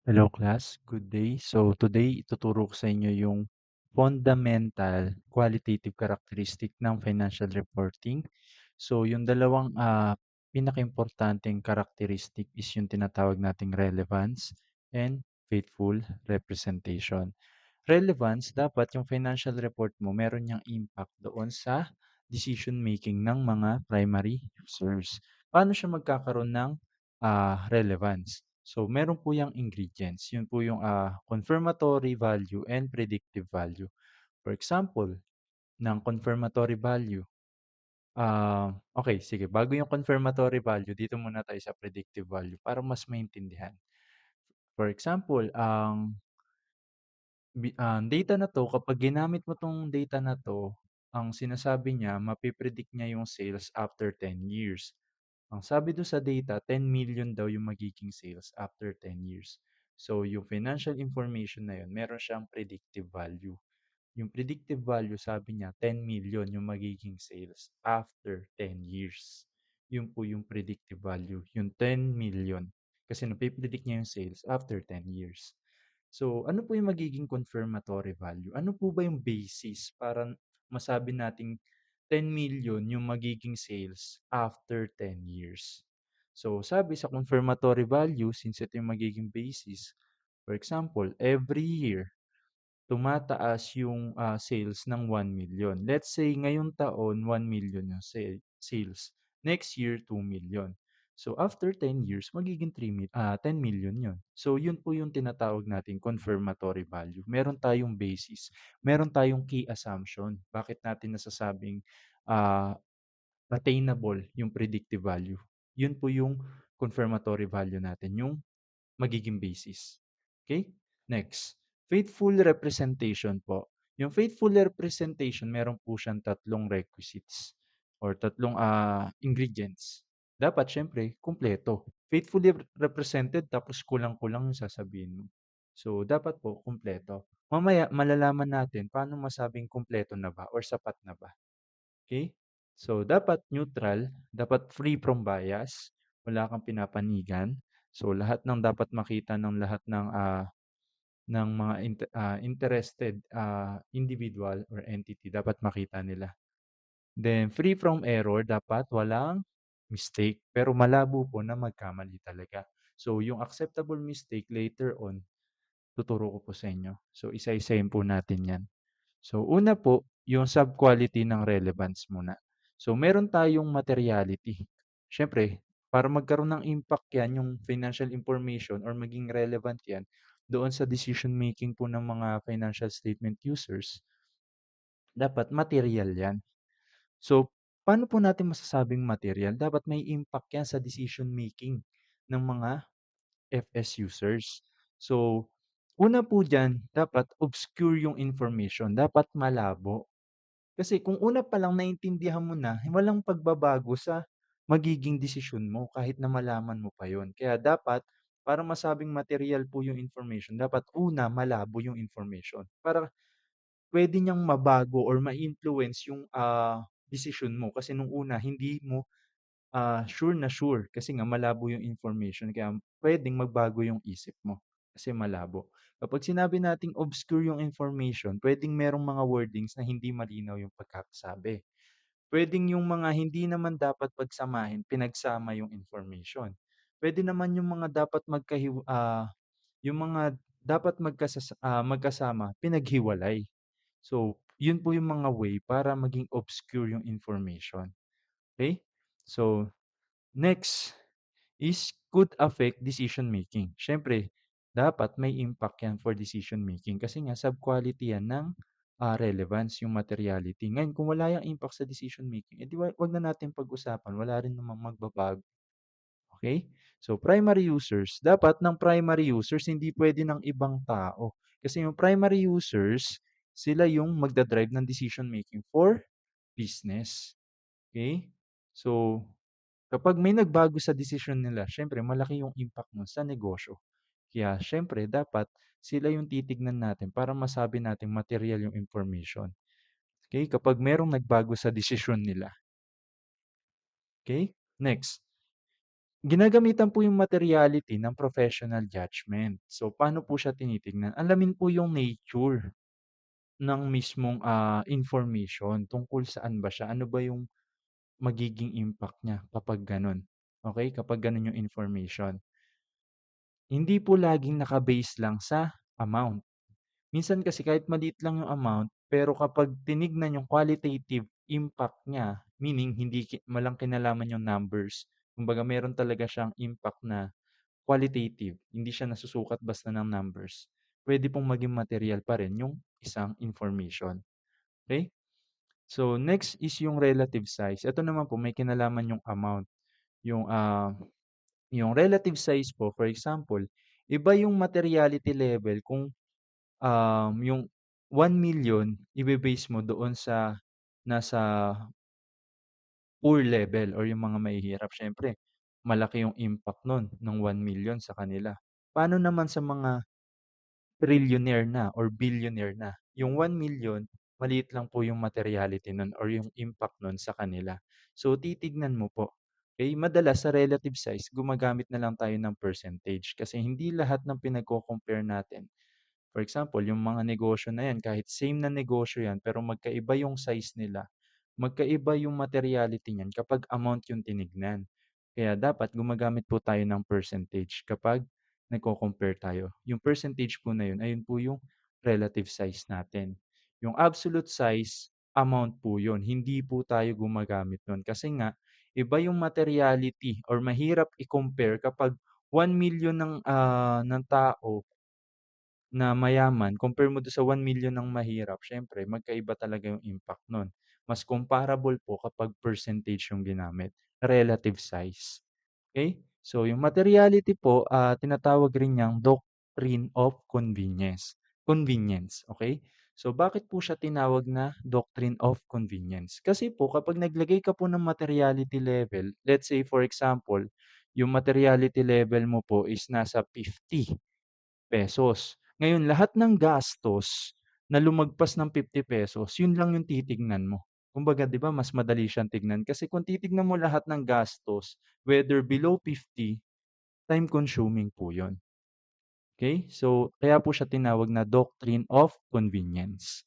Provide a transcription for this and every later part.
Hello class, good day. So today ituturo ko sa inyo yung fundamental qualitative characteristic ng financial reporting. So yung dalawang pinakaimportanteng characteristic is yung tinatawag nating relevance and faithful representation. Relevance, dapat yung financial report mo meron niyang impact doon sa decision making ng mga primary users. Paano siya magkakaroon ng relevance? So, meron po yung ingredients. Yun po yung confirmatory value and predictive value. For example, ng confirmatory value. Okay, sige. Bago yung confirmatory value, dito muna tayo sa predictive value para mas maintindihan. For example, ang data na 'to, kapag ginamit mo 'tong data na 'to, ang sinasabi niya mape-predict niya yung sales after 10 years. Ang sabi dun sa data, 10 million daw yung magiging sales after 10 years. So, yung financial information na yun, meron siyang predictive value. Yung predictive value, sabi niya, 10 million yung magiging sales after 10 years. Yun po yung predictive value, yung 10 million. Kasi napipredict niya yung sales after 10 years. So, ano po yung magiging confirmatory value? Ano po ba yung basis para masabi nating 10 million yung magiging sales after 10 years? So, sabi sa confirmatory value, since ito yung magiging basis, for example, every year, tumataas yung sales ng 1 million. Let's say ngayong taon 1 million yung sales. Next year 2 million. So after 10 years magiging 10 million yun. So yun po yung tinatawag nating confirmatory value. Meron tayong basis, meron tayong key assumption. Bakit natin nasasabing ah, attainable yung predictive value? Yun po yung confirmatory value natin, yung magiging basis. Okay? Next, faithful representation po. Yung faithful representation, meron po siyang tatlong requisites or tatlong ingredients. Dapat syempre, kumpleto. Faithfully represented tapos kulang-kulang yung sasabihin mo. So, dapat po kumpleto. Mamaya, malalaman natin paano masabing kumpleto na ba or sapat na ba. Okay? So, dapat neutral, dapat free from bias, wala kang pinapanigan. So, lahat ng dapat makita ng lahat ng mga interested individual or entity dapat makita nila. Then, free from error, dapat walang mistake. Pero malabo po na magkamali talaga. So, yung acceptable mistake later on, tuturo ko po sa inyo. So, isa-isahin po natin yan. So, una po, yung sub-quality ng relevance muna. So, meron tayong materiality. Siyempre, para magkaroon ng impact yan, yung financial information or maging relevant yan, doon sa decision making po ng mga financial statement users, dapat material yan. So, paano po natin masasabing material? Dapat may impact yan sa decision making ng mga FS users. So, una po dyan, dapat obscure yung information, dapat malabo. Kasi kung una pa lang naintindihan mo na, walang pagbabago sa magiging desisyon mo kahit na malaman mo pa yon. Kaya dapat, para masabing material po yung information, dapat una malabo yung information. Para pwede niyang mabago or ma-influence yung desisyon mo. Kasi nung una, hindi mo sure na sure kasi nga malabo yung information kaya puwedeng magbago yung isip mo kasi malabo. Kapag sinabi nating obscure yung information, puwedeng merong mga wordings na hindi malinaw yung pagkakasabi. Puwedeng yung mga hindi naman dapat pagsamahin, pinagsama yung information. Puwede naman yung mga dapat yung mga dapat magkasama, pinaghiwalay. So, yun po yung mga way para maging obscure yung information, okey? So, next is could affect decision making. Siyempre, dapat may impact yan for decision making kasi nga sub-quality yan ng relevance, yung materiality. Ngayon, kung wala yang impact sa decision making, edi wag na natin pag-usapan, wala rin namang magbabago. Okay? So, primary users, dapat ng primary users, hindi pwede ng ibang tao. Kasi yung primary users, sila yung magdadrive ng decision making for business. Okay? So, kapag may nagbago sa desisyon nila, siyempre malaki yung impact nun sa negosyo. Kaya siyempre dapat sila yung titignan natin para masabi nating material yung information. Okay? Kapag merong nagbago sa desisyon nila. Okay? Next. Ginagamitan po yung materiality ng professional judgment. So, paano po siya tinitignan? Alamin po yung nature ng mismong, information tungkol saan ba siya, ano ba yung magiging impact niya kapag gano'n, okey? Kapag gano'n yung information. Hindi po laging naka-base lang sa amount. Minsan kasi kahit maliit lang yung amount, pero kapag tinignan yung qualitative impact niya, meaning hindi walang kinalaman yung numbers, kumbaga meron talaga siyang impact na qualitative, hindi siya nasusukat basta ng numbers, puwede pong maging material pa rin yung isang information, okey? So, next is yung relative size. Ito naman po may kinalaman yung amount, yung, yung relative size po for example, iba yung materiality level kung, yung 1,000,000 ibe-base mo doon sa nasa poor level or yung mga mahihirap, siyempre malaki yung impact nun ng 1,000,000 sa kanila. Paano naman sa mga trillionaire na or billionaire na? Yung 1,000,000 maliit lang po yung materiality nun or yung impact nun sa kanila. So, titignan mo po, okey? Madalas sa relative size gumagamit na lang tayo ng percentage kasi hindi lahat ng pinagko-compare natin. For example, yung mga negosyo na 'yan kahit same na negosyo 'yan pero magkaiba yung size nila, magkaiba yung materiality niyan kapag amount yung tinignan. Kaya dapat gumagamit po tayo ng percentage kapag nagko-compare tayo. Yung percentage po na yun, ayun po yung relative size natin. Yung absolute size, amount po yun, hindi po tayo gumagamit nun kasi nga iba yung materiality or mahirap i-compare kapag 1,000,000 ng tao na mayaman compare mo dun sa 1,000,000 ng mahirap, siyempre magkaiba talaga yung impact nun. Mas comparable po kapag percentage yung ginamit, relative size, okey? So yung materiality po, tinatawag rin niyang doctrine of convenience, okey? So bakit po siya tinawag na doctrine of convenience? Kasi po kapag naglagay ka po ng materiality level, let's say for example, yung materiality level mo po is nasa ₱50. Ngayon lahat ng gastos na lumagpas ng ₱50, yun lang yung titignan mo. Kumbaga 'di ba mas madali siyang tignan kasi kung titignan mo lahat ng gastos, whether below 50, time consuming po yun, okey? So, kaya po siya tinawag na doctrine of convenience.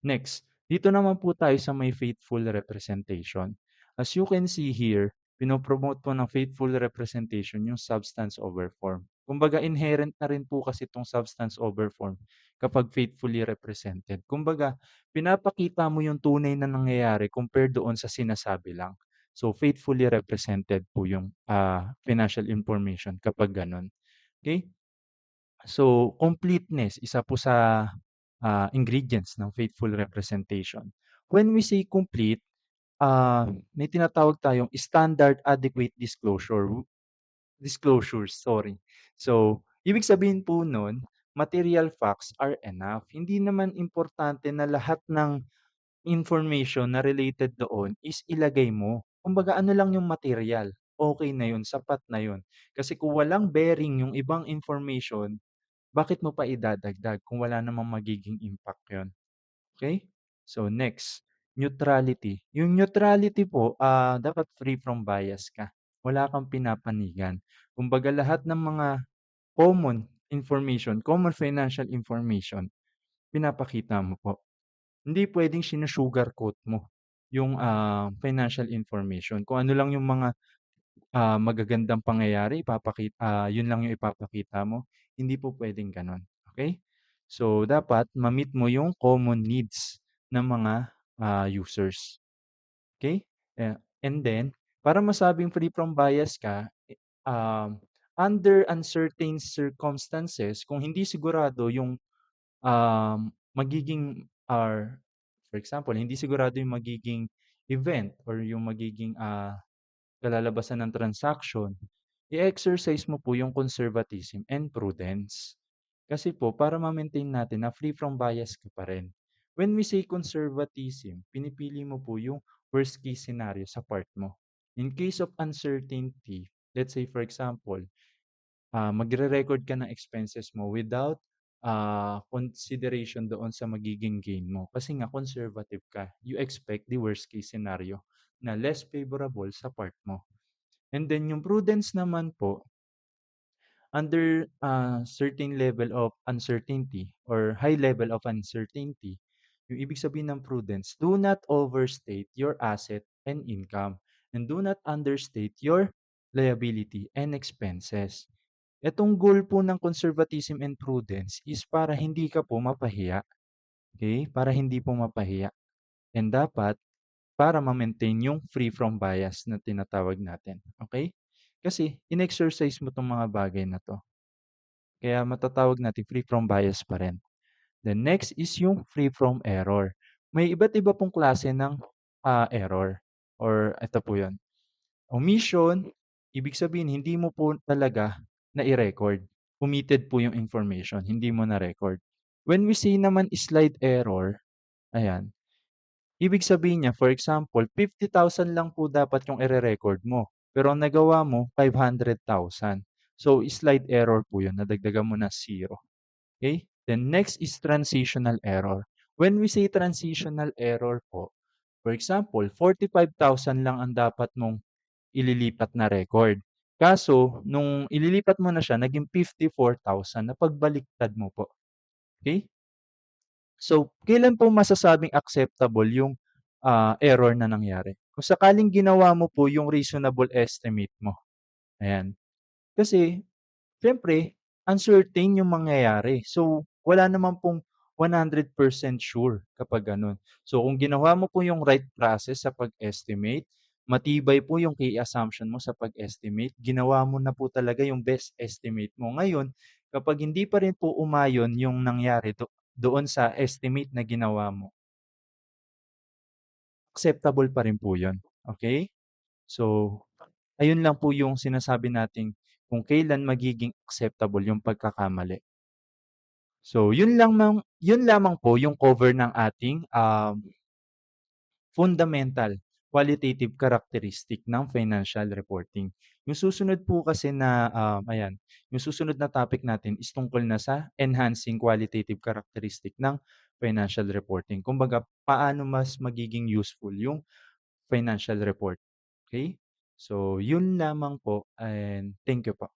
Next, dito naman po tayo sa may faithful representation. As you can see here, pino-promote po ng faithful representation yung substance over form. Kumbaga inherent na rin po kasi itong substance over form kapag faithfully represented. Kumbaga, pinapakita mo yung tunay na nangyayari compared doon sa sinasabi lang. So, faithfully represented po yung financial information kapag ganun. Okay? So, completeness, isa po sa ingredients ng faithful representation. When we say complete, may tinatawag tayong standard adequate disclosures, sorry. So, ibig sabihin po nun, material facts are enough. Hindi naman importante na lahat ng information na related doon is ilagay mo. Kumbaga ano lang yung material, okay na yun, sapat na yun. Kasi kung walang bearing yung ibang information, bakit mo pa idadagdag kung wala namang magiging impact yun? Okay. So next, neutrality. Yung neutrality po, dapat free from bias ka. Wala kang pinapanigan. Kumbaga lahat ng mga common financial information, pinapakita mo po. Hindi puwedeng sinu-sugarcoat mo yung, financial information. Kung ano lang yung mga, magagandang pangyayari yun lang yung ipapakita mo, hindi po puwedeng gano'n, okey? So, dapat ma-meet mo yung common needs ng mga, users, okey? And then para masabing free from bias ka, under uncertain circumstances, kung hindi sigurado yung, magiging for example, hindi sigurado yung magiging event or yung magiging, kalalabasan ng transaction, i-exercise mo po yung conservatism and prudence. Kasi po para ma-maintain natin na free from bias ka pa rin. When we say conservatism, pinipili mo po yung worst case scenario sa part mo. In case of uncertainty, let's say for example, magre-record ka ng expenses mo without, consideration doon sa magiging gain mo kasi nga conservative ka. You expect the worst case scenario na less favorable sa part mo. And then yung prudence naman po, under a certain level of uncertainty or high level of uncertainty, yung ibig sabihin ng prudence, do not overstate your asset and income and do not understate your liability and expenses. Itong goal po ng conservatism and prudence is para hindi ka po mapahiya, okay? Para hindi po mapahiya. And dapat para ma-maintain yung free from bias na tinatawag natin, okay? Kasi in-exercise mo 'tong mga bagay na 'to, kaya matatawag nating free from bias pa rin. The next is yung free from error. May iba't iba pong klase ng, error or ito po yun, omission, ibig sabihin hindi mo po talaga nai-record. Omitted po yung information, hindi mo na-record. When we say naman slide error, ayan, ibig sabihin niya, for example, 50,000 lang po dapat yung ire-record mo, pero ang nagawa mo 500,000. So, slide error po yun, nadagdagan mo na zero. Okay? Then next is transitional error. When we say transitional error po, for example, 45,000 lang ang dapat mong ililipat na record. Kaso, nung ililipat mo na siya, naging 54,000 na pagbaliktad mo po. Okay? So, kailan po masasabing acceptable yung, error na nangyari? Kung sakaling ginawa mo po yung reasonable estimate mo, ayan. Kasi siyempre uncertain yung mangyayari. So, wala naman pong 100% sure kapag gano'n. So, kung ginawa mo po yung right process sa pag-estimate, matibay po yung key assumption mo sa pag-estimate, ginawa mo na po talaga yung best estimate mo. Ngayon, kapag hindi pa rin po umayon yung nangyari doon sa estimate na ginawa mo, acceptable pa rin po yun, okey? So, ayun lang po yung sinasabi nating kung kailan magiging acceptable yung pagkakamali. So, yun lamang po yung cover ng ating, fundamental qualitative characteristic ng financial reporting. Yung susunod po kasi na, ayan, yung susunod na topic natin is tungkol na sa enhancing qualitative characteristic ng financial reporting. Kumbaga, paano mas magiging useful yung financial report, okay? So, yun lamang po and thank you po.